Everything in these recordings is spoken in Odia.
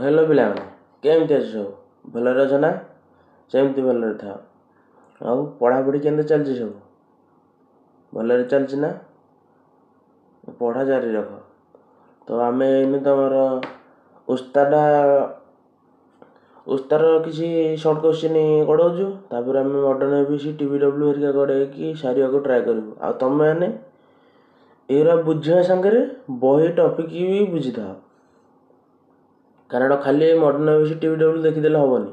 हेलो पिलाମାନେ କେମିତି ଅଛ ସବୁ? ଭଲରେ ଅଛ ନା? ସେମିତି ଭଲରେ ଥାଅ। ଆଉ ପଢ଼ାପଢ଼ି କେମିତି ଚାଲିଛି ସବୁ? ଭଲରେ ଚାଲିଛି ନା? ପଢ଼ା ଜାରି ରଖ। ତ ଆମେ ଏଇନେ ତମର ଉସ୍ତାର କିଛି ସର୍ଟ କୋଶ୍ଚିନ୍ ଗଢ଼ଉଛୁ। ତାପରେ ଆମେ ମଡ଼ର୍ଣ୍ଣ ଏବିସି TBW ହେରିକା ଗଢ଼େଇକି ସାରିବାକୁ ଟ୍ରାଏ କରିବୁ। ଆଉ ତମେମାନେ ଏଗୁରା ବୁଝିବା ସାଙ୍ଗରେ ବହି ଟପିକ୍ ବି ବୁଝିଥାଅ। କାରଣ ଖାଲି ମଡ଼ର୍ଣ୍ଣ ଏବିସି TBW ଦେଖିଦେଲେ ହେବନି।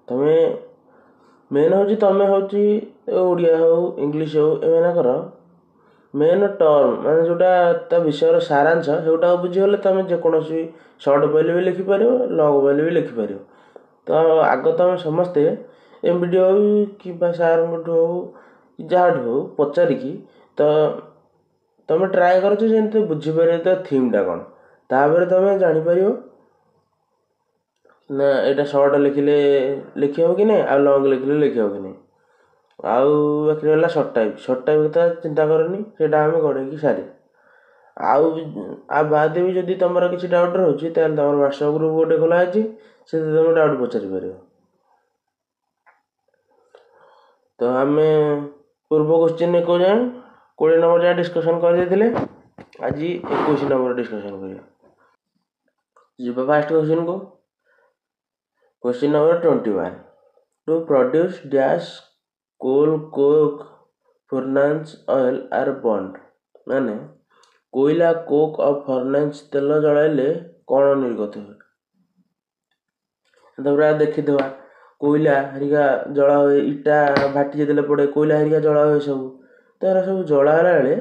ତମେ ମେନ୍ ହେଉଛି ତମେ ହେଉଛି ଓଡ଼ିଆ ହେଉ ଇଂଲିଶ ହେଉ ଏମାନଙ୍କର ମେନ୍ ଟର୍ମ ମାନେ ଯେଉଁଟା ତା ବିଷୟର ସାରାଂଶ ସେଗୁଟାକୁ ବୁଝିଗଲେ ତମେ ଯେକୌଣସି ସର୍ଟ ବହିଲେ ବି ଲେଖିପାରିବ, ଲଙ୍ଗ୍ ବହିଲେ ବି ଲେଖିପାରିବ। ତ ଆଗ ତମେ ସମସ୍ତେ MBD ହେଉ କିମ୍ବା ସାର୍ଙ୍କଠୁ ହେଉ ଯାହାଠୁ ହେଉ ପଚାରିକି ତ ତମେ ଟ୍ରାଏ କରୁଛ ଯେମିତି ବୁଝିପାରିବ ତ ଥିମ୍ଟା କ'ଣ। ତାପରେ ତମେ ଜାଣିପାରିବ ନା ଏଇଟା ସର୍ଟ ଲେଖିଲେ ଲେଖି ହେବ କି ନାହିଁ, ଆଉ ଲଙ୍ଗ୍ ଲେଖିଲେ ଲେଖି ହେବ କି ନାହିଁ। ଆଉ ବାକି ରହିଲା ସର୍ଟ ଟାଇପ୍ କଥା ଚିନ୍ତା କରନି, ସେଇଟା ଆମେ ଗଢ଼େଇକି ସାରିବା। ଆଉ ବାଦ ବି ଯଦି ତମର କିଛି ଡାଉଟ୍ ରହୁଛି ତାହେଲେ ତମର ହ୍ୱାଟ୍ସଆପ୍ ଗ୍ରୁପ୍ ଗୋଟେ ଖୋଲା ଅଛି, ସେଥିରେ ତମେ ଡାଉଟ୍ ପଚାରିପାରିବ। ତ ଆମେ ପୂର୍ବ କୋଶ୍ଚିନ୍ 20 ନମ୍ବର ଯାଏଁ ଡିସ୍କସନ୍ କରିଦେଇଥିଲେ। ଆଜି 21 ନମ୍ବର ଡିସ୍କସନ୍ କରିବା। ଯିବା first କୋଶ୍ଚିନ୍କୁ। Question number 21. To produce dash coal, coke, furnace oil are burned. ମାନେ କୋଇଲା, କୋକ୍ ଆଉ ଫର୍ନାସ୍ ତେଲ ଜଳାଇଲେ କ'ଣ ନିର୍ଗତ ହୁଏ? ତାପରେ ଦେଖିଦେବା କୋଇଲା ହେରିକା ଜଳା ହୁଏ, ଇଟା ଭାଟି ଯେତେବେଳେ ପଡ଼େ କୋଇଲା ହେରିକା ଜଳା ହୁଏ ସବୁ। ତ ଏରା ସବୁ ଜଳାଇଲା ବେଳେ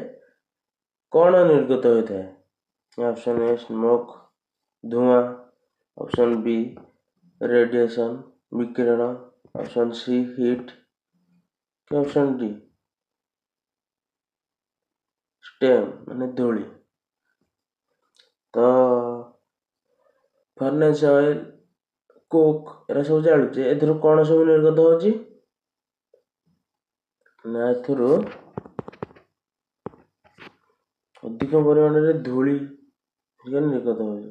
କ'ଣ ନିର୍ଗତ ହୋଇଥାଏ? ଅପସନ୍ ଏ ସ୍ମୋକ୍ ଧୂଆଁ, ଅପସନ୍ ବି ରେଡ଼ିଏସନ୍ ବିକିରଣ, ଅପସନ୍ ସି ହିଟ୍ କି ଅପସନ୍ ଡି ଷ୍ଟେମ୍ ମାନେ ଧୂଳି। ତ ଫର୍ନେସ୍ ଅଏଲ୍, କୋକ୍ ଏରା ସବୁ ଜାଳୁଛେ, ଏଥିରୁ କ'ଣ ସବୁ ନିର୍ଗତ ହେଉଛି? ନା ଏଥିରୁ ଅଧିକ ପରିମାଣରେ ଧୂଳି ନିର୍ଗତ ହେଉଛି।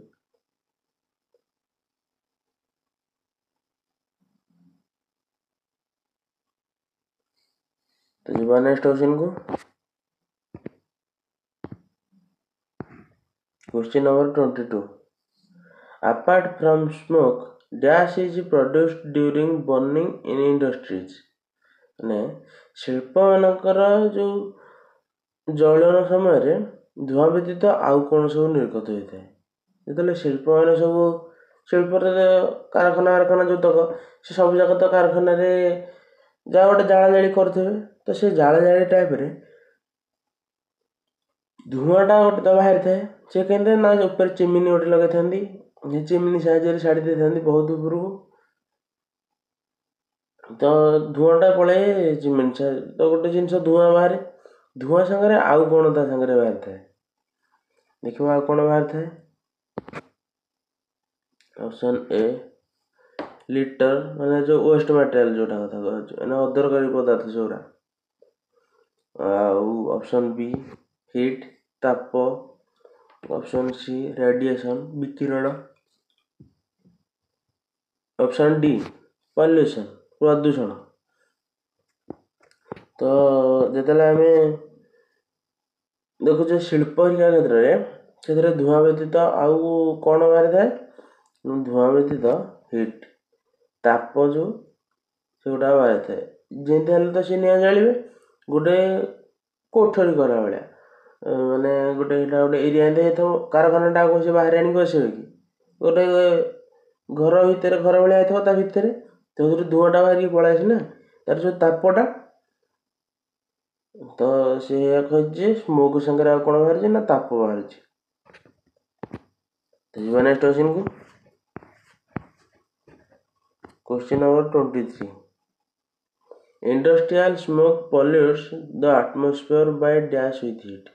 ତ ଯିବା next କ୍ୱେଶ୍ଚିନ୍କୁ। Question number 22. Apart from smoke, gas is produced during burning in industries. ମାନେ ଶିଳ୍ପମାନଙ୍କର ଯେଉଁ ଜଳନ ସମୟରେ ଧୂଆଁ ବ୍ୟତୀତ ଆଉ କ'ଣ ସବୁ ନିର୍ଗତ ହୋଇଥାଏ? ଯେତେବେଳେ ଶିଳ୍ପମାନେ ସବୁ ଶିଳ୍ପରେ କାରଖାନା ଯେଉଁତକ ସେ ସବୁ ଯାକ ତ କାରଖାନାରେ ଯାହା ଗୋଟେ ଜାଳାଜାଳି କରୁଥିବେ, ତ ସେ ଜାଳାଜାଳି ଟାଇପ୍ରେ ଧୂଆଁଟା ଗୋଟେ ତ ବାହାରିଥାଏ। ସେ କେମିତି ନା ଉପରେ ଚିମିନି ଗୋଟେ ଲଗେଇଥାନ୍ତି, ସେ ଚିମିନି ସାହାଯ୍ୟରେ ଛାଡ଼ି ଦେଇଥାନ୍ତି ବହୁତ ଉପରକୁ। ତ ଧୂଆଁଟା ପଳାଏ ଚିମିନି ତ ଗୋଟେ ଜିନିଷ ଧୂଆଁ ବାହାରେ। ଧୂଆଁ ସାଙ୍ଗରେ ଆଉ କ'ଣ ତା ସାଙ୍ଗରେ ବାହାରିଥାଏ? ଦେଖିବ ଆଉ କ'ଣ ବାହାରିଥାଏ? ଅପସନ୍ ଏ ଲିଟର ମାନେ ଯେଉଁ ୱେଷ୍ଟ ମ୍ୟାଟେରିଆଲ୍ ଯେଉଁଟା କଥା କହୁଛୁ ମାନେ ଅଦରକାରୀ ପଦାର୍ଥ ଯେଉଁଗୁଡ଼ା। ଆଉ ଅପସନ୍ ବି ହିଟ୍ ତାପ, ଅପସନ୍ ସି ରେଡ଼ିଏସନ୍ ବିକିରଣ, ଅପସନ୍ ଡି ପଲ୍ୟୁସନ୍ ପ୍ରଦୂଷଣ। ତ ଯେତେବେଳେ ଆମେ ଦେଖୁଛେ ଶିଳ୍ପ ହେରିକା କ୍ଷେତ୍ରରେ ସେଥିରେ ଧୂଆଁ ବ୍ୟତୀତ ଆଉ କ'ଣ ବାହାରିଥାଏ? ଧୂଆଁ ବ୍ୟତୀତ ହିଟ୍ ତାପ ଯେଉଁ ସେଗୁଡ଼ା ବାହାରିଥାଏ। ଯେମିତି ହେଲେ ତ ସେ ନିଆଁ ଜାଳିବେ। ଗୋଟେ କୋଠରୀ କଲା ଭଳିଆ ମାନେ ଗୋଟେ ଏରିଆ ଏମିତି ହେଇଥିବ, କାରଖାନାଟା ଆଗ ସେ ବାହାରେ ଆଣିକି ବସେଇବେ କି? ଗୋଟେ ଘର ଭିତରେ ଘର ଭଳିଆ ହେଇଥିବ, ତା ଭିତରେ ସେଥିରୁ ଧୂଆଁଟା ବାହାରିକି ପଳାଏ ସିନା, ତାର ଯେଉଁ ତାପଟା। ତ ସେ କହିଛି ସ୍ମୋକ୍ ସାଙ୍ଗରେ ଆଉ କ'ଣ ବାହାରିଛି ନା ତାପ ବାହାରିଛି। ତ ଯିବା next କ୍ୱେଶ୍ଚିନ୍କୁ। Question number 23. Industrial smoke pollutes the atmosphere by dash with heat.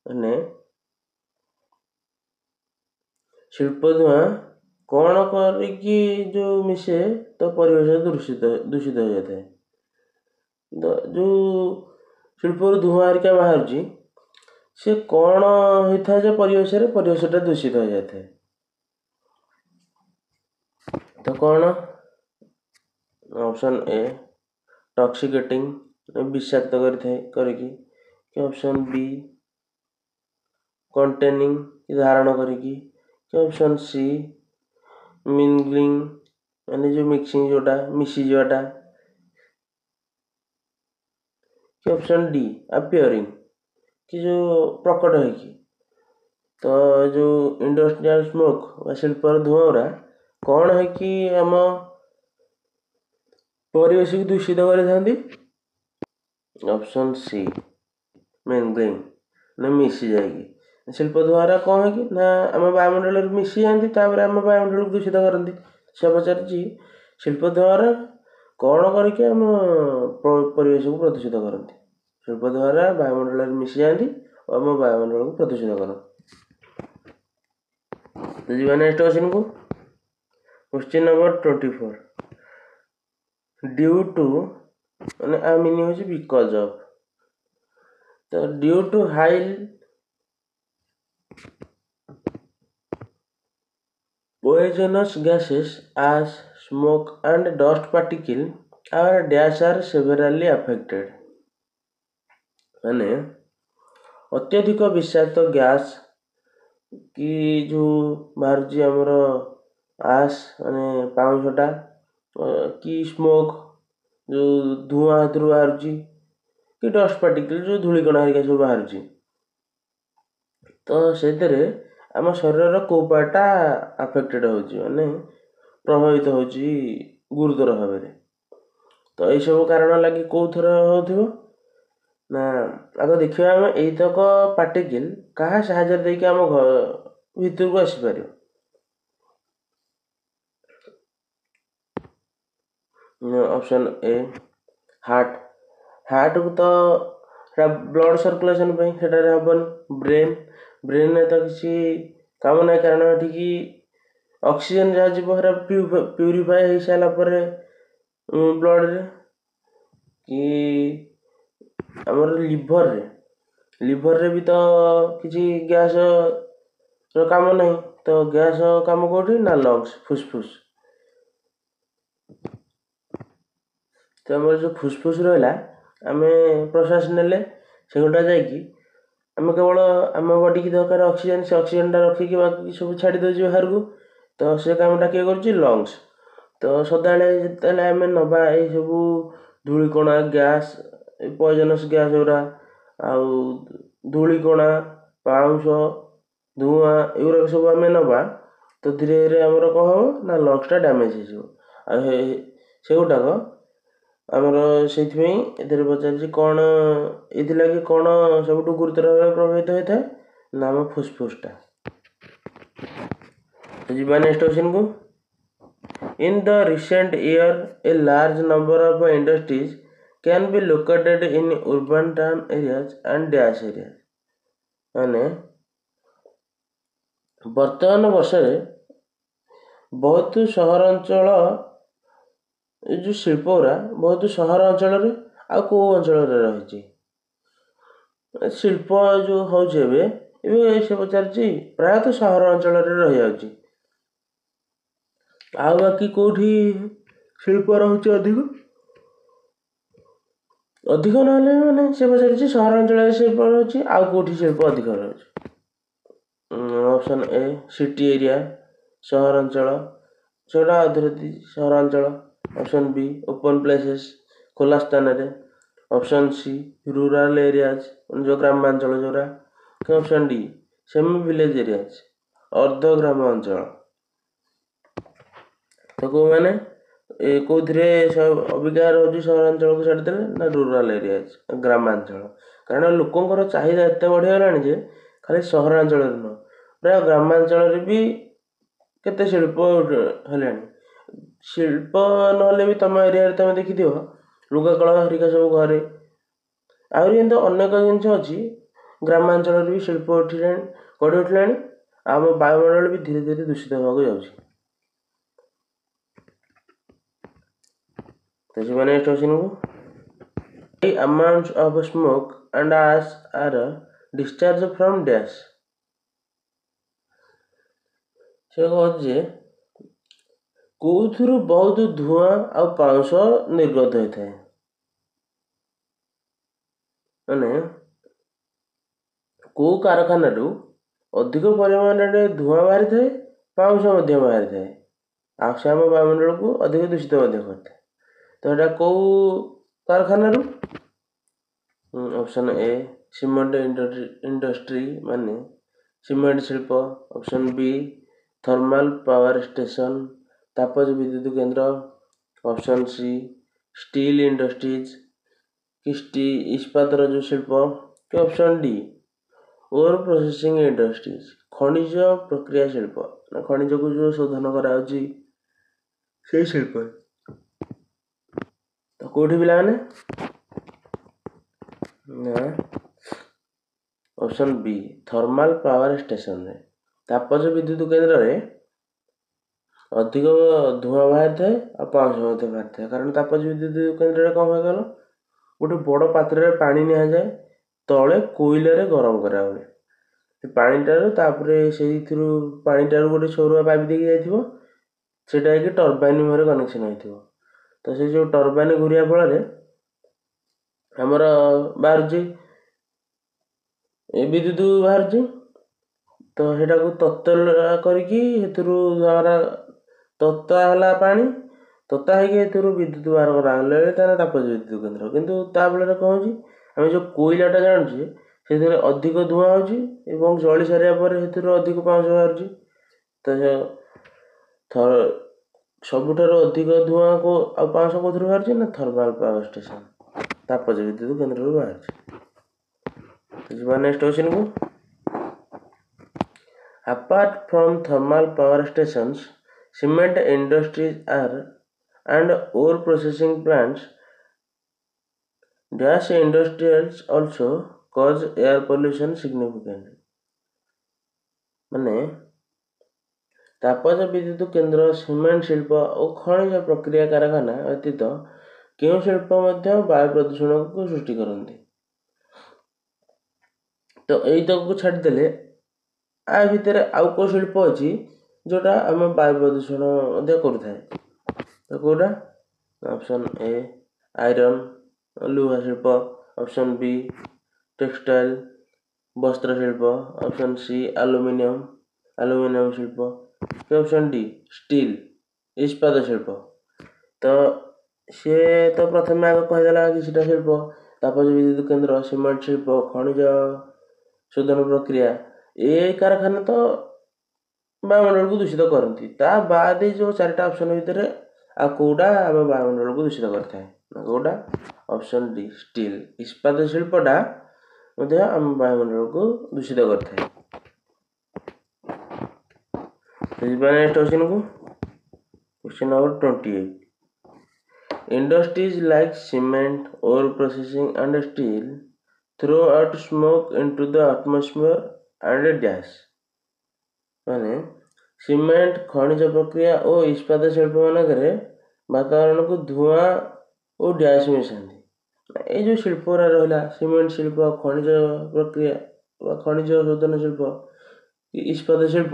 ମାନେ ଶିଳ୍ପ ଧୂଆଁ କ'ଣ କରିକି ଯେଉଁ ମିଶେ ତ ପରିବେଶ ଦୂଷିତ ହୋଇଯାଇଥାଏ। ଯେଉଁ ଶିଳ୍ପରୁ ଧୂଆଁ ହେରିକା ବାହାରୁଛି ସେ କ'ଣ ହୋଇଥାଏ ଯେ ପରିବେଶଟା ଦୂଷିତ ହୋଇଯାଇଥାଏ? तो कौन? ऑप्शन ए टॉक्सिकेटिंग विषाक्त करिकी कि ऑप्शन बी कंटेनिंग धारण करिकी कि ऑप्शन सी मिंगलिंग माने जो मिक्सिंग जोटा मिसी जाटा कि ऑप्शन डी अपियरिंग कि जो प्रकट है कि तो जो इंडस्ट्रियल स्मोक शिल्पर धुआं कौन है कि आम परिवेश को दूषित कर? ऑप्शन सी मिंगलिंग ना मिसी जाएगी शिल्प द्वारा कौन है कि ना आम वायुमंडल मिसी जाती आम वायुमंडल को दूषित करती से पचार शिल्प द्वारा कौन करके आम परिवेश को प्रदूषित करती शिल्प द्वारा वायुमंडल मिसी जाती और आम वायुमंडल को प्रदूषित करती। तो जी नेक्स्ट क्वेश्चन को क्वेश्चन नंबर 24 ड्यू टू माने आ मीनिंग होची बिकॉज ऑफ तो due to high poisonous gases as smoke and dust particle our dash are severely affected माने अत्यधिक विषाक्त गैस कि जो बाहर आमर आस माने पाउंसटा कि स्मोक जो धुआं हाथ बाहर कि डस्ट पार्टिकल जो धूलिकणा हरिका सब बाहर तो से आम शरीर को पार्टा अफेक्टेड होने प्रभावित हो गुरुतर भाव तो यही सब कारण लगे कौ थर हो ना आग देखा आम यतक पार्टिकल क्या साहाଯ୍य देकी आम भीतर को आसीपर ऑप्शन ए हार्ट हार्ट को तो blood circulation Hepburn brain brain तो किसी काम ना कारण ये ऑक्सीजन जहाँ जीव प्यूरीफाए हो सारापर ब्लड रे कि आमर लिभर रे भी तो किसी गैस काम नहीं तो गैस काम कौटी ना लंग्स फुसफुस तो आम जो फुसफुस रहा आम प्रश्वास ने से गोटा जाकि आम केवल आम बॉडी की दरकार ऑक्सीजन से ऑक्सीजन रखिकी बाकी सब छाड़ी दे बाहर को तो से कामटा किए कर लंग्स तो सदा जो आम नवा ये सब धूलिकणा गैस पॉइजनस गैस गुरा आउ धूलिकणा पाउंस धुआं एगुरा सब आम नवा तो धीरे धीरे आमर कौन हम ना लंग्सटा डैमेज हो से गुटाक आमर से पचार कौन ये कौन सब गुरुतर भाव प्रभावित होता है ना आम फुसफुसटा। तो जी नेक्स्ट क्वेश्चन को in the recent year a large number of industries can be located in urban town areas and dash areas माने वर्तमान वर्ष बहुत सहरांचल जो शिल्प गुरा बहुत सहर अंचल आ कौ अंचल रही शिल्प जो हूँ से पचार प्रायतः सहर अंचल रही जाऊँगी आ बाकी कौटी शिल्प रोचे अधिक ना माने से पचार सहरांचल शिल्प रोचे आउ कौटी शिल्प अधिक रोचे ऑप्शन ए सिटी एरिया सहरांचल सेटा अधे सहरांचल ऑप्शन बी ओपन प्लेसेस खोला स्थान रे ऑप्शन सी रूरल एरियाज जो ग्रामांचल जोरा option D semi village areas अर्ध ग्राम अंचल तो कौ मैंने कौथे अबिका रोज सहरांचल को छाड़देले ना रूरल एरियाज ग्रामांचल कारण लोकंर चाहिदा एत बढ़ीगलानी जे खाली सहरांचल नुह प्राय ग्रामांचल भी केते शिल्प हेलानी शिल्प ना भी तुम एरिया तुम देखी लुगा कल हरिका सब घरे आहरी एमती अनेक जिन अच्छी ग्रामांचल भी शिल्प गढ़ी उठिला आम वायुमंडल भी धीरे धीरे दूषित होगा जाऊँगी। तो नेक्स्ट क्वेश्चन को amounts of smoke and ash are discharge from dash से कहे କୋଉଥିରୁ ବହୁତ ଧୂଆଁ ଆଉ ପାଉଁଶ ନିର୍ଗତ ହୋଇଥାଏ? ମାନେ କୋଉ କାରଖାନାରୁ ଅଧିକ ପରିମାଣରେ ଧୂଆଁ ବାହାରିଥାଏ, ପାଉଁଶ ମଧ୍ୟ ବାହାରିଥାଏ, ଆଉ ସେ ଆମ ବାୟୁମଣ୍ଡଳକୁ ଅଧିକ ଦୂଷିତ ମଧ୍ୟ କରିଥାଏ। ତ ଏଇଟା କୋଉ କାରଖାନାରୁ? ଅପସନ୍ ଏ ସିମେଣ୍ଟ ଇଣ୍ଡଷ୍ଟ୍ରି ମାନେ ସିମେଣ୍ଟ ଶିଳ୍ପ। Option B thermal power station ତାପଜ ବିଦ୍ୟୁତ କେନ୍ଦ୍ର। ଅପସନ୍ ସି ଷ୍ଟିଲ୍ ଇଣ୍ଡଷ୍ଟ୍ରିଜ କି ଇସ୍ପାତର ଯେଉଁ ଶିଳ୍ପ। କି ଅପସନ୍ ଡି ଓର ପ୍ରୋସେସିଂ ଇଣ୍ଡଷ୍ଟ୍ରିଜ ଖଣିଜ ପ୍ରକ୍ରିୟା ଶିଳ୍ପ, ଖଣିଜକୁ ଯେଉଁ ଶୋଧନ କରାଯାଉଛି ସେଇ ଶିଳ୍ପ। ତ କୋଉଠି ପିଲାମାନେ? ନା ଅପସନ୍ ବି ଥର୍ମାଲ ପାୱାର ଷ୍ଟେସନରେ, ତାପଜ ବିଦ୍ୟୁତ କେନ୍ଦ୍ରରେ ଅଧିକ ଧୂଆଁ ବାହାରିଥାଏ ଆଉ ପାଉଁଶ ମଧ୍ୟ ବାହାରିଥାଏ। କାରଣ ତାପଜ ବିଦ୍ୟୁତ କେନ୍ଦ୍ରରେ କ'ଣ ହୁଏ କହିଲ, ଗୋଟେ ବଡ଼ ପାତ୍ରରେ ପାଣି ନିଆଯାଏ, ତଳେ କୋଇଲାରେ ଗରମ କରାହୁଏ। ସେ ପାଣିଟାରୁ ତାପରେ ସେଇଥିରୁ ପାଣିଟାରୁ ଗୋଟେ ସରୁଆ ପାଇପ୍ ଦେଇକି ଯାଇଥିବ, ସେଇଟା ହେଇକି ଟର୍ବାଇନ୍ ମୁହଁରେ କନେକ୍ସନ୍ ହେଇଥିବ। ତ ସେ ଯେଉଁ ଟର୍ବାଇନ୍ ଘୁରିବା ଫଳରେ ଆମର ବାହାରୁଛି ଏ ବିଦ୍ୟୁତ ବାହାରୁଛି। ତ ସେଇଟାକୁ ତତଲା କରିକି ସେଥିରୁ ଧର ତତା ହେଲା ପାଣି, ତତା ହେଇକି ଏଥିରୁ ବିଦ୍ୟୁତ ବାହାର କରାଗଲେ ତାର ତାପଜ ବିଦ୍ୟୁତ କେନ୍ଦ୍ର। କିନ୍ତୁ ତା ଫଳରେ କ'ଣ ହେଉଛି, ଆମେ ଯେଉଁ କୋଇଲାଟା ଜାଣୁଛେ ସେଥିରେ ଅଧିକ ଧୂଆଁ ହେଉଛି ଏବଂ ଜଳି ସାରିବା ପରେ ସେଥିରୁ ଅଧିକ ପାଉଁଶ ବାହାରୁଛି। ତ ସବୁଠାରୁ ଅଧିକ ଧୂଆଁ ଆଉ ପାଉଁଶ କେଉଁଥିରୁ ବାହାରୁଛି ନା ଥର୍ମାଲ ପାୱାର ଷ୍ଟେସନ ତାପଜ ବିଦ୍ୟୁତ କେନ୍ଦ୍ରରୁ ବାହାରୁଛି। ଯିବା next କ୍ୱେଶ୍ଚିନକୁ। Apart from thermal power stations, cement industries and ore processing plants, gas industries also cause air pollution significantly. ମାନେ ତାପଜ ବିଦ୍ୟୁତ କେନ୍ଦ୍ର, ସିମେଣ୍ଟ ଶିଳ୍ପ ଓ ଖଣିଜ ପ୍ରକ୍ରିୟା କାରଖାନା ବ୍ୟତୀତ କେଉଁ ଶିଳ୍ପ ମଧ୍ୟ ବାୟୁ ପ୍ରଦୂଷଣକୁ ସୃଷ୍ଟି କରନ୍ତି? ତ ଏଇତକୁ ଛାଡ଼ିଦେଲେ ଆ ଭିତରେ ଆଉ କେଉଁ ଶିଳ୍ପ ଅଛି ଯେଉଁଟା ଆମ ବାୟୁ ପ୍ରଦୂଷଣ ମଧ୍ୟ କରୁଥାଏ? ତ କେଉଁଟା? ଅପସନ୍ ଏ ଆଇରନ୍ ଲୁହା ଶିଳ୍ପ। ଅପସନ୍ ବି ଟେକ୍ସଟାଇଲ୍ ବସ୍ତ୍ର ଶିଳ୍ପ। ଅପସନ୍ ସି ଆଲୁମିନିୟମ ଶିଳ୍ପ। ଅପସନ୍ ଡି ଷ୍ଟିଲ୍ ଇସ୍ପାତ ଶିଳ୍ପ। ତ ସିଏ ତ ପ୍ରଥମେ ଆଗ କହିଦେଲା କିଛିଟା ଶିଳ୍ପ, ତାପଜ ବିଦ୍ୟୁତ କେନ୍ଦ୍ର, ସିମେଣ୍ଟ ଶିଳ୍ପ, ଖଣିଜ ଶୋଧନ ପ୍ରକ୍ରିୟା। ଏ କାରଖାନା ତ ବାୟୁମଣ୍ଡଳକୁ ଦୂଷିତ କରନ୍ତି। ତା ବାଦ ଯେଉଁ ଚାରିଟା ଅପସନ୍ ଭିତରେ ଆଉ କେଉଁଟା ଆମ ବାୟୁମଣ୍ଡଳକୁ ଦୂଷିତ କରିଥାଏ? କେଉଁଟା? ଅପସନ୍ ଡି ଷ୍ଟିଲ୍ ଇସ୍ପାତ ଶିଳ୍ପଟା ମଧ୍ୟ ଆମ ବାୟୁମଣ୍ଡଳକୁ ଦୂଷିତ କରିଥାଏ। ଯିବା ନେକ୍ସଟ କ୍ୱେଶ୍ଚିନକୁ। Question number 28. Industries like cement, ore processing and steel throw out smoke into the atmosphere and gas. ମାନେ ସିମେଣ୍ଟ, ଖଣିଜ ପ୍ରକ୍ରିୟା ଓ ଇସ୍ପାତ ଶିଳ୍ପ ମାନଙ୍କରେ ବାତାବରଣକୁ ଧୂଆଁ ଓ ଗ୍ୟାସ୍ ମିଶାନ୍ତି। ଏଇ ଯେଉଁ ଶିଳ୍ପଗୁଡ଼ା ରହିଲା, ସିମେଣ୍ଟ ଶିଳ୍ପ, ଖଣିଜ ପ୍ରକ୍ରିୟା ବା ଖଣିଜ ଶୋଧନ ଶିଳ୍ପ, ଇସ୍ପାତ ଶିଳ୍ପ,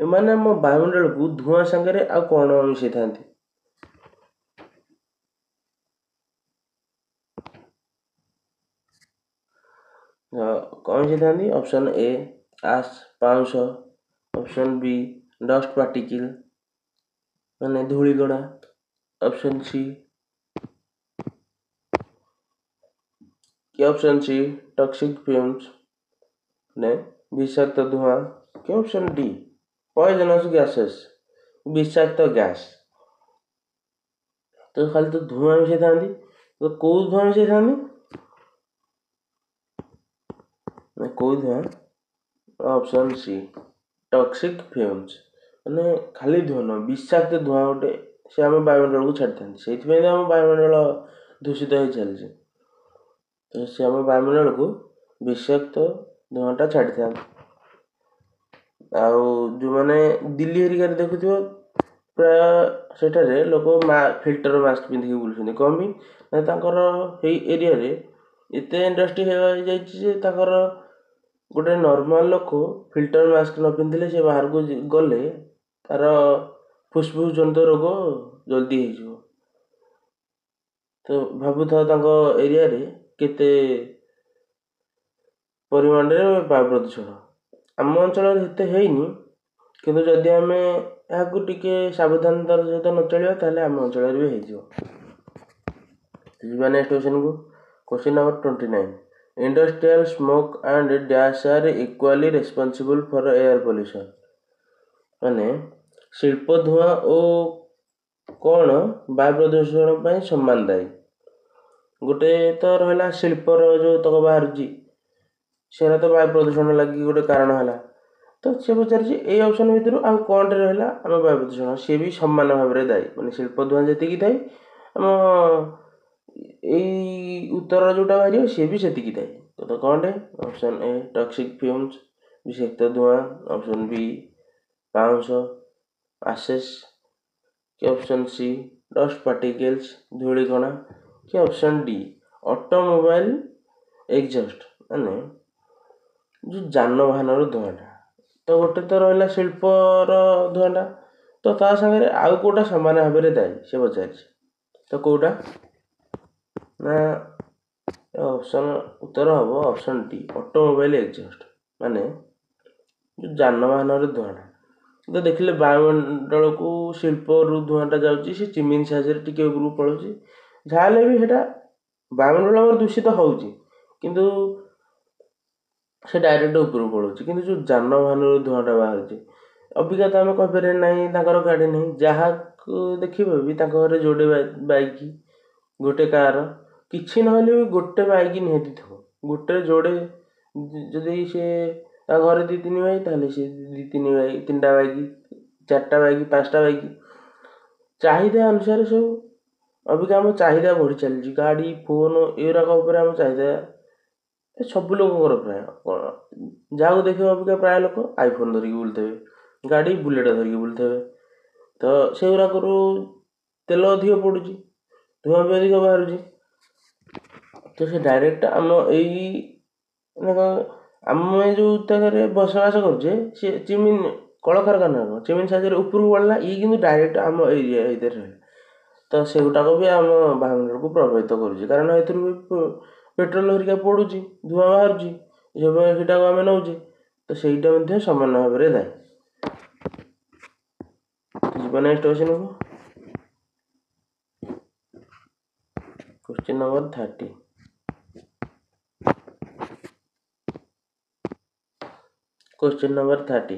ଏମାନେ ଆମ ବାୟୁମଣ୍ଡଳକୁ ଧୂଆଁ ସାଙ୍ଗରେ ଆଉ କ'ଣ ମିଶାଇଥାନ୍ତି? କ'ଣ ମିଶାଇଥାନ୍ତି? ଅପସନ୍ ଏ ଆଶ୍ ପାଉଁଶ। ଅପସନ୍ ବି ଡଷ୍ଟ ପାର୍ଟିକିଲ୍ ମାନେ ଧୂଳିକଣା। ଅପସନ୍ ସି ଟକ୍ସିକ୍ ଫ୍ୟୁମ୍ସ ମାନେ ବିଷାକ୍ତ ଧୂଆଁ। କି ଅପସନ୍ ଡି ପଏଜନସ୍ ଗ୍ୟାସେସ୍ ବିଷାକ୍ତ ଗ୍ୟାସ୍। ତ ଖାଲି ତ ଧୂଆଁ ମିଶାଇଥାନ୍ତି, ତ କେଉଁ ଧୂଆଁ ମିଶାଇଥାନ୍ତି? କେଉଁ ଧୂଆଁ? ଅପସନ୍ ସି ଟକ୍ସିକ୍ ଫ୍ୟୁମ୍ସ ମାନେ ଖାଲି ଧୂଆଁ ନୁହଁ, ବିଷାକ୍ତ ଧୂଆଁ ଗୋଟେ ସେ ଆମ ବାୟୁମଣ୍ଡଳକୁ ଛାଡ଼ିଥାନ୍ତି। ସେଇଥିପାଇଁ ତ ଆମ ବାୟୁମଣ୍ଡଳ ଦୂଷିତ ହେଇ ଚାଲିଛି। ତ ସେ ଆମ ବାୟୁମଣ୍ଡଳକୁ ବିଷାକ୍ତ ଧୂଆଁଟା ଛାଡ଼ିଥାନ୍ତି। ଆଉ ଯେଉଁମାନେ ଦିଲ୍ଲୀ ହେରିକାରେ ଦେଖୁଥିବ, ପ୍ରାୟ ସେଠାରେ ଲୋକ ଫିଲ୍ଟର ମାସ୍କ ପିନ୍ଧିକି ବୁଲୁଛନ୍ତି। କ'ଣ ପାଇଁ? ନା ତାଙ୍କର ସେଇ ଏରିଆରେ ଏତେ ଇଣ୍ଡଷ୍ଟ୍ରି ହେଇଯାଇଛି ଯେ ତାଙ୍କର ଗୋଟେ ନର୍ମାଲ ଲୋକ ଫିଲ୍ଟର ମାସ୍କ ନ ପିନ୍ଧିଲେ ସେ ବାହାରକୁ ଗଲେ ତାର ଫୁସ୍ଫୁସ୍ ଜନିତ ରୋଗ ଜଲ୍ଦି ହେଇଯିବ। ତ ଭାବୁଥାଅ ତାଙ୍କ ଏରିଆରେ କେତେ ପରିମାଣରେ ବାୟୁ ପ୍ରଦୂଷଣ। ଆମ ଅଞ୍ଚଳରେ ଏତେ ହେଇନି, କିନ୍ତୁ ଯଦି ଆମେ ଏହାକୁ ଟିକେ ସାବଧାନତାର ସହିତ ନ ଚଳିବା ତାହେଲେ ଆମ ଅଞ୍ଚଳରେ ବି ହେଇଯିବ। ଯିବା ନେକ୍ସଟ କ୍ୱେଶ୍ଚନକୁ। Question number 29. Industrial smoke and dash are equally responsible for air pollution. ମାନେ ଶିଳ୍ପ ଧୂଆଁ ଓ କ'ଣ ବାୟୁ ପ୍ରଦୂଷଣ ପାଇଁ ସମାନ ଦାୟୀ? ଗୋଟେ ତ ରହିଲା ଶିଳ୍ପର ଯେଉଁ ତକ ବାହାରୁଛି, ସେରା ତ ବାୟୁ ପ୍ରଦୂଷଣ ଲାଗି ଗୋଟେ କାରଣ ହେଲା। ତ ସେ ପଚାରୁଛି ଏଇ ଅପସନ୍ ଭିତରୁ ଆଉ କ'ଣଟେ ରହିଲା ଆମ ବାୟୁ ପ୍ରଦୂଷଣ, ସିଏ ବି ସମାନ ଭାବରେ ଦାୟୀ। ମାନେ ଶିଳ୍ପ ଧୂଆଁ ଯେତିକି ଦାୟୀ, ଆମ ଏଇ ଉତ୍ତର ଯେଉଁଟା ବାହାରିବ ସିଏ ବି ସେତିକି ଦାୟୀ। ତ କ'ଣଟେ? ଅପସନ୍ ଏ ଟକ୍ସିକ୍ ଫ୍ୟୁମ୍ସ, ବିଷାକ୍ତ ଧୂଆଁ। ଅପସନ୍ ବି ପାଉଁଶ ଆସେସ୍, କି ଅପସନ୍ ସି ଡଷ୍ଟ ପାର୍ଟିକେଲ୍ସ, ଧୂଳିକଣା, କି ଅପସନ୍ ଡି ଅଟୋମୋବାଇଲ୍ ଏକ୍ସଜଷ୍ଟ, ମାନେ ଯେଉଁ ଯାନବାହନର ଧୂଆଁଟା। ତ ଗୋଟେ ତ ରହିଲା ଶିଳ୍ପର ଧୂଆଁଟା, ତ ତା ସାଙ୍ଗରେ ଆଉ କେଉଁଟା ସମାନ ଭାବରେ ଦାୟୀ ସେ ପଚାରିଛି। ତ କେଉଁଟା? ନା ଅପସନ୍ ଉତ୍ତର ହେବ ଅପସନ୍ ଡି ଅଟୋମୋବାଇଲ୍ ଏକ୍ସଜଷ୍ଟ, ମାନେ ଯେଉଁ ଯାନବାହନର ଧୂଆଁଟା। ତ ଦେଖିଲେ ବାୟୁମଣ୍ଡଳକୁ ଶିଳ୍ପରୁ ଧୂଆଁଟା ଯାଉଛି, ସେ ଚିମିନି ସାହାଯ୍ୟରେ ଟିକେ ଉପରକୁ ପଳାଉଛି। ଯାହାହେଲେ ବି ସେଇଟା ବାୟୁମଣ୍ଡଳ ଆମର ଦୂଷିତ ହେଉଛି, କିନ୍ତୁ ସେ ଡାଇରେକ୍ଟ ଉପରକୁ ପଳାଉଛି। କିନ୍ତୁ ଯେଉଁ ଯାନବାହନରୁ ଧୂଆଁଟା ବାହାରୁଛି, ଅବିକା ତ ଆମେ କହିପାରିବା ନାହିଁ ତାଙ୍କର ଗାଡ଼ି ନାହିଁ, ଯାହାକୁ ଦେଖିବ ବି ତାଙ୍କ ଘରେ ଯୋଡ଼େ ବାଇକ୍, ଗୋଟେ କାର୍, କିଛି ନହେଲେ ବି ଗୋଟେ ବାଇକ୍ ନିହାତି ଥିବ। ଗୋଟେ ଯୋଡ଼େ ଯଦି ସେ ତାଙ୍କ ଘରେ 2-3 ବାଇକ୍, ତାହେଲେ ସେ 2-3 ବାଇକ୍, 3ଟା ବାଇକ୍, 4ଟା ବାଇକ୍, 5ଟା ବାଇକ୍, ଚାହିଦା ଅନୁସାରେ ସବୁ। ଅବିକା ଆମ ଚାହିଦା ବଢ଼ି ଚାଲିଛି, ଗାଡ଼ି, ଫୋନ୍ ଏଗୁଡ଼ାକ ଉପରେ ଆମ ଚାହିଦା ସବୁ ଲୋକଙ୍କର ପ୍ରାୟ। ଯାହାକୁ ଦେଖିବ ଅବିକା ପ୍ରାୟ ଲୋକ ଆଇଫୋନ୍ ଧରିକି ବୁଲୁଥିବେ, ଗାଡ଼ି ବୁଲେଟ୍ ଧରିକି ବୁଲୁଥିବେ। ତ ସେଗୁଡ଼ାକରୁ ତେଲ ଅଧିକ ପଡ଼ୁଛି, ଧୂଆଁ ବି ଅଧିକ ବାହାରୁଛି। ତ ସେ ଡାଇରେକ୍ଟ ଆମ ଏଇ ମାନେ ଆମେ ଯେଉଁ ଜାଗାରେ ବସବାସ କରୁଛେ, ସେ ଚିମିନି କଳକାରଖାନା ଚିମିନି ସାହାଯ୍ୟରେ ଉପରକୁ ପଡ଼ିଲା, ଇଏ କିନ୍ତୁ ଡାଇରେକ୍ଟ ଆମ ଏରିଆ ଭିତରେ ରହିଲା। ତ ସେଗୁଡ଼ାକ ବି ଆମ ବାୟୁମଣ୍ଡଳକୁ ପ୍ରଭାବିତ କରୁଛି, କାରଣ ଏଥିରୁ ବି ପେଟ୍ରୋଲ ହେରିକା ପଡ଼ୁଛି, ଧୂଆଁ ବାହାରୁଛି, ସେଇଟାକୁ ଆମେ ନେଉଛେ। ତ ସେଇଟା ମଧ୍ୟ ସମାନ ଭାବରେ ଦାୟୀ। ଯିବା ନେକ୍ସଟ କ୍ୱେଶ୍ଚନକୁ। Question number 30. Question number 30.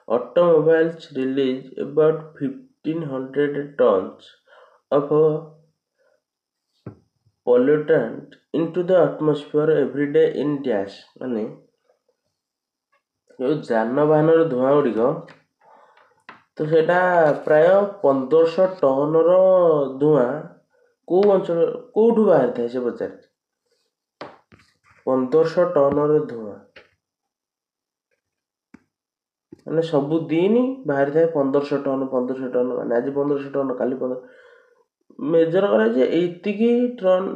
Automobiles release about 1500 tons of pollutant into the atmosphere every day in dash. ମାନେ ଯେଉଁ ଯାନବାହନର ଧୂଆଁ ଗୁଡ଼ିକ, ତ ସେଇଟା ପ୍ରାୟ 1500 ଟନର ଧୂଆଁ କେଉଁ ଅଞ୍ଚଳ କେଉଁଠୁ ବାହାରିଥାଏ ସେ ପଚାରିଛି। 1500 ଟନର ଧୂଆଁ ମାନେ ସବୁଦିନ ବାହାରିଥାଏ 1500 ଟନ୍। 1500 ଟନ୍ ମାନେ ଆଜି 1500 ଟନ୍, କାଲି 1500, ମେଜର କରାଯାଏ ଏତିକି ଟନ୍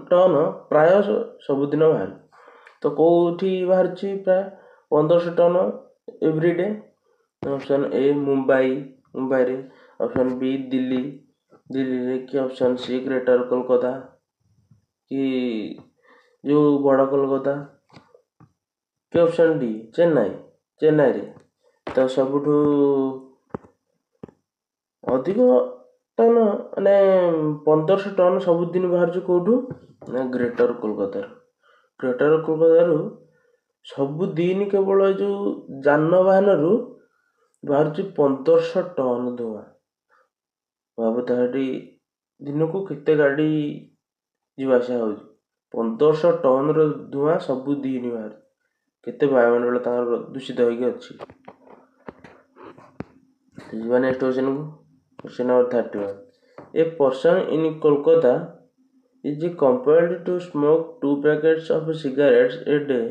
ପ୍ରାୟ ସବୁଦିନ ବାହାରେ। ତ କେଉଁଠି ବାହାରୁଛି ପ୍ରାୟ 1500 ଟନ୍ ଏଭ୍ରିଡେ? ଅପସନ୍ ଏ ମୁମ୍ବାଇରେ, ଅପସନ୍ ବି ଦିଲ୍ଲୀରେ, କି ଅପସନ୍ ସି ଗ୍ରେଟର କୋଲକାତା, କି ଯେଉଁ ବଡ଼ କୋଲକାତା, କି ଅପସନ୍ ଡି ଚେନ୍ନାଇରେ। ତ ସବୁଠୁ ଅଧିକ ଟନ୍ ମାନେ 1500 ଟନ୍ ସବୁଦିନ ବାହାରୁଛି କେଉଁଠୁ? ନା ଗ୍ରେଟର କୋଲକାତାରୁ ସବୁଦିନ କେବଳ ଯେଉଁ ଯାନବାହନରୁ ବାହାରୁଛି 1500 ଟନ୍ ଧୂଆଁ। ଭାବୁଥା ଏଠି ଦିନକୁ କେତେ ଗାଡ଼ି ଯିବା ଆସିବା ହେଉଛି, 1500 ଟନ୍ର ଧୂଆଁ ସବୁଦିନ ବାହାରୁଛି। କେତେ ବାୟୁମଣ୍ଡଳ ତାଙ୍କର ଦୂଷିତ ହୋଇକି ଅଛି। ଯିବା next କ୍ୱେଶ୍ଚନକୁ। Question number 31. A person in Kolkata is compelled to smoke 2 packets of cigarettes a day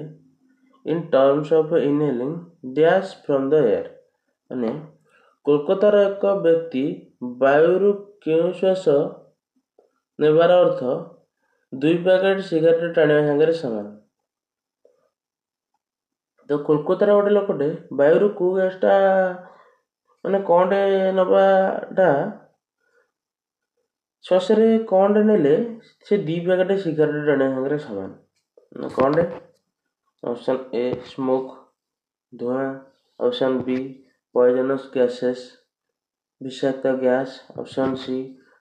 in terms of inhaling gas from the air. ମାନେ କୋଲକାତାର ଏକ ବ୍ୟକ୍ତି ବାୟୁରୁ କେଉଁ ଶ୍ୱାସ ନେବାର ଅର୍ଥ 2 ପ୍ୟାକେଟ୍ ସିଗାରେଟ୍ ଟାଣିବା ସାଙ୍ଗରେ ସମାନ। ତ କୋଲକାତାର ଗୋଟେ ଲୋକଟେ ବାୟୁରୁ କେଉଁ ଗ୍ୟାସ୍ଟା ମାନେ କ'ଣଟେ ନେବାଟା ଶ୍ୱାସରେ କ'ଣଟେ ନେଲେ ସେ 2 ପ୍ୟାକେଟ୍ ସିଗାରେଟ୍ ଟାଣିବା ସାଙ୍ଗରେ ସମାନ। କ'ଣଟେ? ଅପସନ୍ ଏ ସ୍ମୋକ୍ ଧୂଆଁ, ଅପସନ୍ ବି ପଏଜନସ୍ ଗ୍ୟାସେସ୍ ବିଷାକ୍ତ gas, option C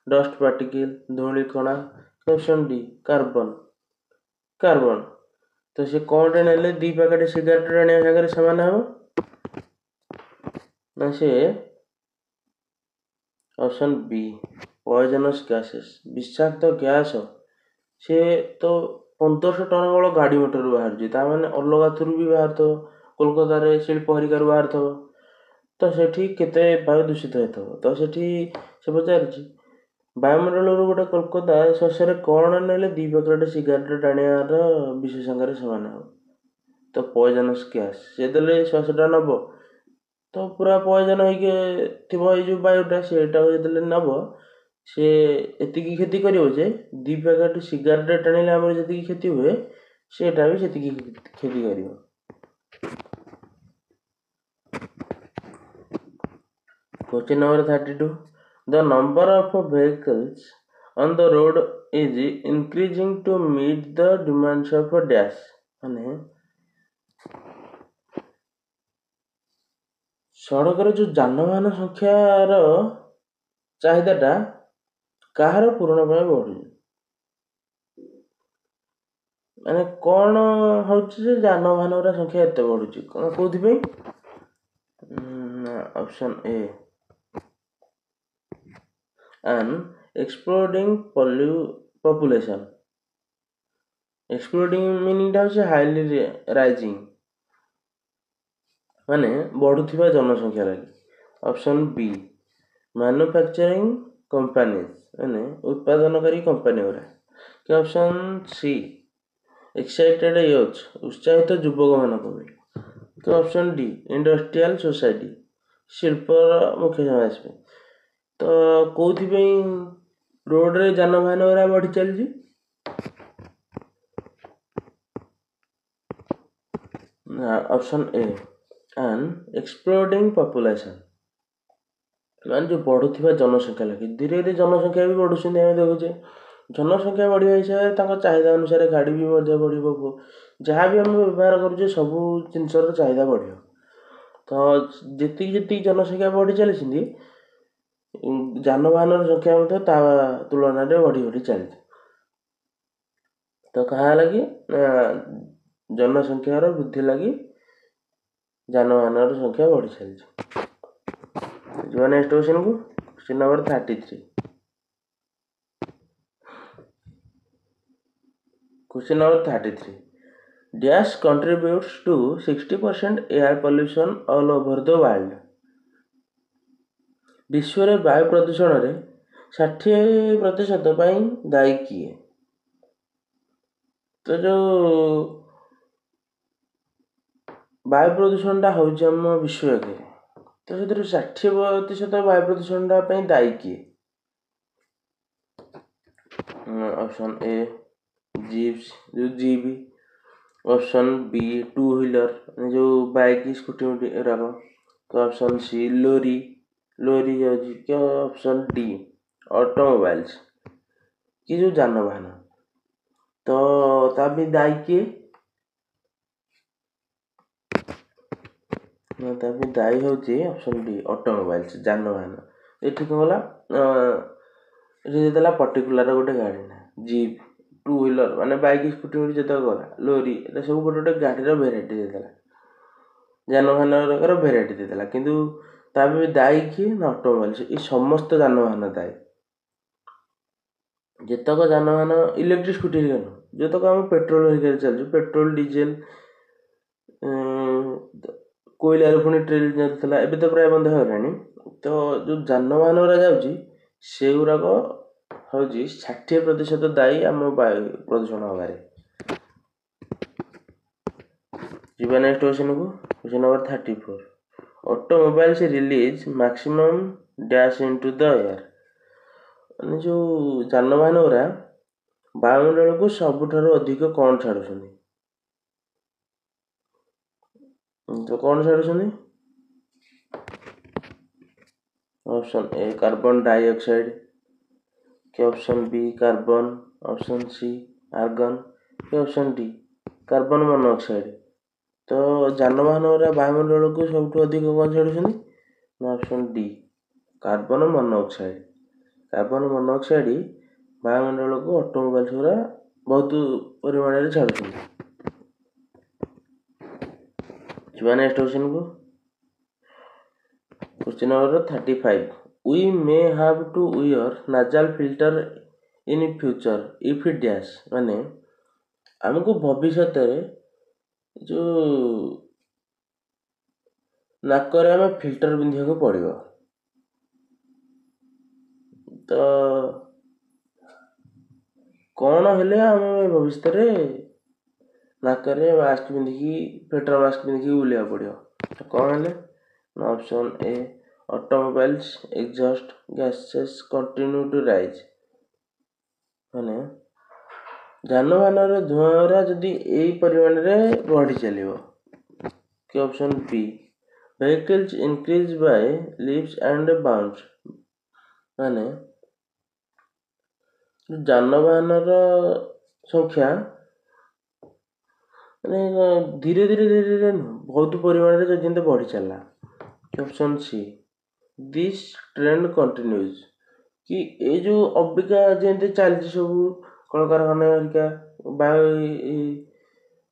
dust particle ଧୂଳିକଣା, ଅପସନ୍ ଡି କାର୍ବନ। ତ ସେ କ'ଣଟେ ନେଲେ 2 ପ୍ୟାକେଟ୍ ସିଗାରେଟ୍ ଟାଣିବା ସାଙ୍ଗରେ ସମାନ ହେବ? ନା ସେ ଅପସନ୍ ବି ପଏଜନସ୍ ଗ୍ୟାସେସ୍ ବିଷାକ୍ତ ଗ୍ୟାସ୍ ସେ ତ 1500 ଟନ୍ ବେଳ ଗାଡ଼ି ମଟରରୁ ବାହାରୁଛି, ତାମାନେ ଅଲଗା ଥରୁ ବି ବାହାରୁଥିବ, କୋଲକାତାରେ ଶିଳ୍ପ ହେରିକାରୁ ବାହାରୁଥିବ, ତ ସେଠି କେତେ ବାୟୁ ଦୂଷିତ ହେଇଥିବ। ତ ସେଠି ସେ ପଚାରୁଛି ବାୟୁମଣ୍ଡଳରୁ ଗୋଟେ କୋଲକାତା ଶ୍ୱାସରେ କ'ଣ ନେଲେ 2 ପ୍ୟାକେଟ୍ ସିଗାରେଟ୍ ଟାଣିବାର ବିଷୟ ସାଙ୍ଗରେ ସମାନ ହେବ? ତ ପଏଜନସ୍ ଗ୍ୟାସ୍ ସେ ଦେଲେ ଶ୍ୱାସଟା ନେବ, ତ ପୁରା ପଏଜନ ହେଇକି ଥିବ ଏଇ ଯେଉଁ ବାୟୁଟା, ସେଇଟାକୁ ଯେତେବେଳେ ନେବ ସେ ଏତିକି କ୍ଷତି କରିବ ଯେ 2 ପ୍ୟାକେଟ୍ ସିଗାରେଟ୍ ଟାଣିଲେ ଆମର ଯେତିକି କ୍ଷତି ହୁଏ ସେଇଟା ବି ସେତିକି କ୍ଷତି କରିବ। Question number 32. The number of vehicles on the road is increasing to meet the demands of a dash. ମାନେ ସଡ଼କରେ ଯେଉଁ ଯାନବାହନ ସଂଖ୍ୟାର ଚାହିଦାଟା କାହାର ପୂରଣ ପାଇଁ ବଢ଼ୁଛି? ମାନେ କ'ଣ ହେଉଛି ଯେ ଯାନବାହନର ସଂଖ୍ୟା ଏତେ ବଢ଼ୁଛି, କ'ଣ କେଉଁଥିପାଇଁ? Option A an exploding population. Exploding meaningଟା ହେଉଛି ହାଇଲି ରାଇଜିଂ, ମାନେ ବଢ଼ୁଥିବା ଜନସଂଖ୍ୟା ଲାଗି। ଅପସନ୍ ବି ମ୍ୟାନୁଫ୍ୟାକ୍ଚରିଂ କମ୍ପାନିଜ୍, ମାନେ ଉତ୍ପାଦନକାରୀ କମ୍ପାନୀ ଗୁଡ଼ା। କି ଅପସନ୍ ସି ଏକ୍ସାଇଟେଡ୍ ୟୁଥ୍, ଉତ୍ସାହିତ ଯୁବକମାନଙ୍କ ପାଇଁ। କି ଅପସନ୍ ଡି ଇଣ୍ଡଷ୍ଟ୍ରିଆଲ ସୋସାଇଟି, ଶିଳ୍ପର ମୁଖ୍ୟ ସମାଜ ପାଇଁ। ତ କେଉଁଥିପାଇଁ ରୋଡ଼ରେ ଯାନବାହନ ଗୁଡ଼ା ବଢ଼ି ଚାଲିଛି? Option A an exploding population, ମାନେ ଯେଉଁ ବଢ଼ୁଥିବା ଜନସଂଖ୍ୟା ଲାଗି। ଧୀରେ ଧୀରେ ଜନସଂଖ୍ୟା ବି ବଢ଼ୁଛନ୍ତି, ଆମେ ଦେଖୁଛେ। ଜନସଂଖ୍ୟା ବଢ଼ିବା ହିସାବରେ ତାଙ୍କ ଚାହିଦା ଅନୁସାରେ ଗାଡ଼ି ବି ମଧ୍ୟ ବଢ଼ିବ। ଯାହା ବି ଆମେ ବ୍ୟବହାର କରୁଛେ ସବୁ ଜିନିଷର ଚାହିଦା ବଢ଼ିବ। ତ ଯେତିକି ଜନସଂଖ୍ୟା ବଢ଼ି ଚାଲିଛନ୍ତି ଯାନବାହନର ସଂଖ୍ୟା ମଧ୍ୟ ତା ତୁଳନାରେ ବଢ଼ି ଚାଲିଛି। ତ କାହା ଲାଗି? ଜନସଂଖ୍ୟାର ବୃଦ୍ଧି ଲାଗି ଯାନବାହନର ସଂଖ୍ୟା ବଢ଼ି ଚାଲିଛି। ଯିବା ନେକ୍ସଟ କ୍ୱେଶ୍ଚନକୁ। Question number 33. Question number 33. Dash contributes to 60% air pollution all over the world. ବିଶ୍ୱରେ ବାୟୁ ପ୍ରଦୂଷଣରେ 60% ପାଇଁ ଦାୟୀ କିଏ? ତ ଯେଉଁ ବାୟୁ ପ୍ରଦୂଷଣଟା ହେଉଛି ଆମ ବିଶ୍ୱରେ, ତ ସେଥିରୁ 60% ବାୟୁ ପ୍ରଦୂଷଣଟା ପାଇଁ ଦାୟୀ କିଏ? ଅପସନ୍ ଏ ଜିପ୍ସ, ଯେଉଁ jeep. Option B two wheeler, ଯେଉଁ ବାଇକ୍ ସ୍କୁଟି ଏଗୁଡ଼ାକ। ତ ଅପସନ୍ ସି ଲୋରି ଯାଉଛି। କି ଅପସନ୍ ଡି ଅଟୋମୋବାଇଲ୍ସ, କି ଯେଉଁ ଯାନବାହନ। ତ ତା ପାଇଁ ଦାୟୀ କିଏ? ତା ପାଇଁ ଦାୟୀ ହେଉଛି ଅପସନ୍ ଡି ଅଟୋମୋବାଇଲ୍ସ, ଯାନବାହନ। ଏଠି କ'ଣ ହେଲା, ଏଠି ଦେଇଦେଲା ପର୍ଟିକୁଲାର ଗୋଟେ ଗାଡ଼ି ନା, ଜିପ୍, ଟୁ ହ୍ୱିଲର ମାନେ ବାଇକ୍ ସ୍କୁଟି ଯେତେକ ଗଲା, ଲୋରି, ଏଟା ସବୁ ଗୋଟେ ଗାଡ଼ିର ଭେରାଇଟି ଦେଇଦେଲା, ଯାନବାହନର ଭେରାଇଟି ଦେଇଦେଲା। କିନ୍ତୁ ତା ପାଇଁ ଦାୟୀ କିଏ? ନା ଅଟୋମୋବାଇଲ୍ସ। ଏ ସମସ୍ତ ଯାନବାହନ ଦାୟୀ। ଯେତକ ଯାନବାହନ ଇଲେକ୍ଟ୍ରିକ୍ ସ୍କୁଟି ହେରିକା ନୁହଁ, ଯେତକ ଆମ ପେଟ୍ରୋଲ ହେରିକାରେ ଚାଲୁଛି, ପେଟ୍ରୋଲ ଡିଜେଲ, କୋଇଲାରେ ପୁଣି ଟ୍ରେନ୍ ଚାଲୁଥିଲା, ଏବେ ତ ପ୍ରାୟ ବନ୍ଦ ହେଇଗଲାଣି। ତ ଯେଉଁ ଯାନବାହନ ଗୁଡ଼ା ଯାଉଛି ସେଗୁଡ଼ାକ ହେଉଛି 60% ଦାୟୀ ଆମ ବାୟୁ ପ୍ରଦୂଷଣ ହେବାରେ। ଯିବା ନେକ୍ସଟ କ୍ୱେଶ୍ଚନକୁ। Question number 34. Automobiles release maximum dash into the air, ମାନେ ଯେଉଁ ଯାନବାହନ ଗୁଡ଼ା ବାୟୁମଣ୍ଡଳକୁ ସବୁଠାରୁ ଅଧିକ କ'ଣ ଛାଡ଼ୁଛନ୍ତି? ତ କ'ଣ ଛାଡ଼ୁଛନ୍ତି? ऑप्शन ए कार्बन डाइऑक्साइड, कि option B carbon, option C argon, कि ऑप्शन डी कार्बन मोनोऑक्साइड। तो ଯାନବାହନ ଗୁରା ବାୟୁମଣ୍ଡଳକୁ ସବୁଠୁ ଅଧିକ କ'ଣ ଛାଡ଼ୁଛନ୍ତି ନା option D carbon monoxide. Carbon monoxide ବାୟୁମଣ୍ଡଳକୁ ଅଟୋମୋବାଇଲ୍ସ ଗୁରା ବହୁତ ପରିମାଣରେ ଛାଡ଼ୁଛନ୍ତି। ଯିବା ନେକ୍ସଟ क्वेश्चन को। Question number 35, we may have to wear nasal filter in future if dash, माने हमको भविष्य जो नाकरे आम फिल्टर पिंधा पड़ो। तो कौन हेले आम भविष्य नाकरे मास्क पिंधिकी फिल्टर मास्क पिंधिकी बुलिया पड़ो। तो कौन हेले option A automobiles exhaust gases continue to rise, माने যানবাহନର ଧୂଆଁ ଯଦି ଏଇ ପରିମାଣରେ ବଢ଼ି ଚାଲିବ। कि option B vehicles increase by leaps and bounds, माने ଯାନବାହନର ସଂଖ୍ୟା ମାନେ ଧୀରେ ଧୀରେ ଧୀରେ ଧୀରେ ବହୁତ ପରିମାଣରେ ଯଦି ଏମିତି ବଢ଼ି ଚାଲିଲା। Option see this trend continues, कि ये जो अबिका जमी चलती सब कलकारखाना हरिका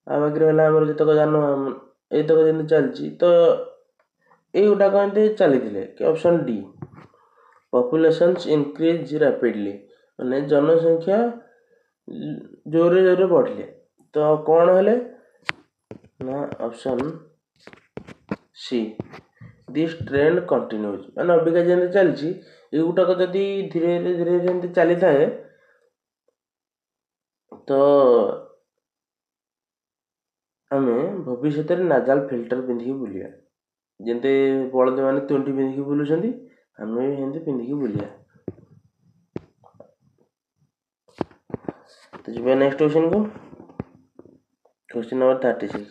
आगे है जितक जान एतक जमी चलती तो ये गुटाक एमती चली। कि option D populations increase rapidly, माने जनसंख्या जोरे जोरे बढ़ले। तो कौन हेले ना option see this trend continues, माने अबिका जमी चलती ये गुटाक जदि धीरे धीरे धीरे चली थाए तो आम भविष्य नाजाल फिल्टर पिंधिकी बुलिया। जमती बलद मैंने तुंटी पिंधिकी बुलूं आम भी पिंधिकी बुलिया। तो जी नेक्स्ट क्वेश्चन को। Question number 36,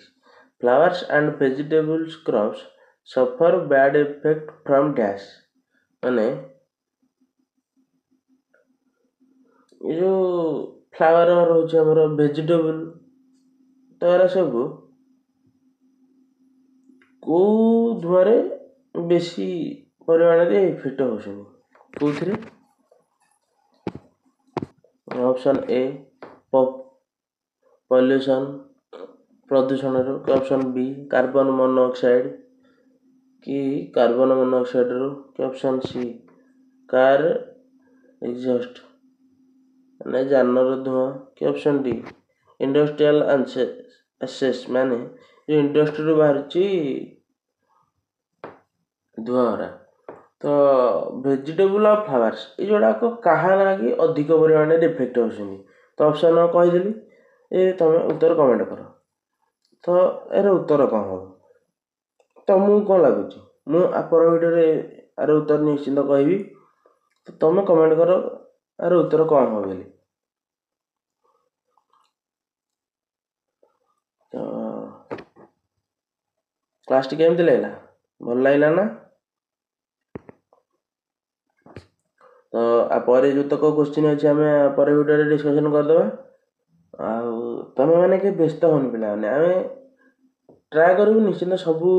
flowers and vegetables crops suffer bad effect from dash, माने ये जो फ्लावर रोचे हमर वेजिटेबल तो एरा सब को धुआरे बेसी परिमाण रे इफेक्ट होछन कोथरे। ऑप्शन ए पॉल्यूशन प्रदूषण रो, ऑप्शन बी कार्बन मोनोऑक्साइड कि कार्बन मोनोऑक्साइड रो, कि ऑप्शन सी कार एग्जॉस्ट माने जानर धुआं, कि ऑप्शन डी इंडस्ट्रियल एसेस माने जो इंडस्ट्री रो बाहर धुआं। तो वेजिटेबल और फ्लावर्स ये जोड़ा को कहा लगी अधिक परिमाण में इफेक्ट होछन। तो ऑप्शन कहीदेली ए तुम उत्तर कमेंट कर। तो यार उत्तर कौन हम तुमको कौन लगुच मु पर वीडियो यार उत्तर निश्चिंत कहबी। तो तुम कमेंट कर यार उत्तर कौन हम बोली। तो क्लास टी केमती लगला भल लगला ना। तो आपर जो तक क्वेश्चन अच्छे आम पर वीडियो डिस्कसन करदे। तुम मैंने के व्यस्त होनी पिला आम ट्राए करूँ निश्चिंत सबू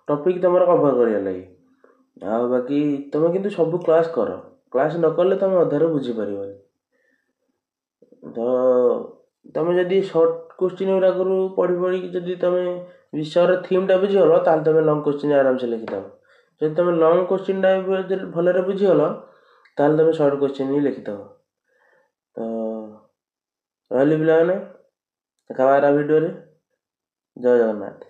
टॉपिक तुम कवर कर लगी। बाकी तुम किंतु सब क्लास कर, क्लास न कले तुम अधार बुझीपर। तो तुम जदि सर्ट क्वेश्चन गुरा पढ़ी पढ़ी जदि तुम विषय थीम टा बुझीगल ताल तुम लंग क्वेश्चन आराम से लिखिदब। जब तुम लंग क्वेश्चन टा भलरे बुझीगल ताल तुम सर्ट क्वेश्चन ही लिखिदब। तो रही पिला देखा वीडियो रे। जय जगन्नाथ।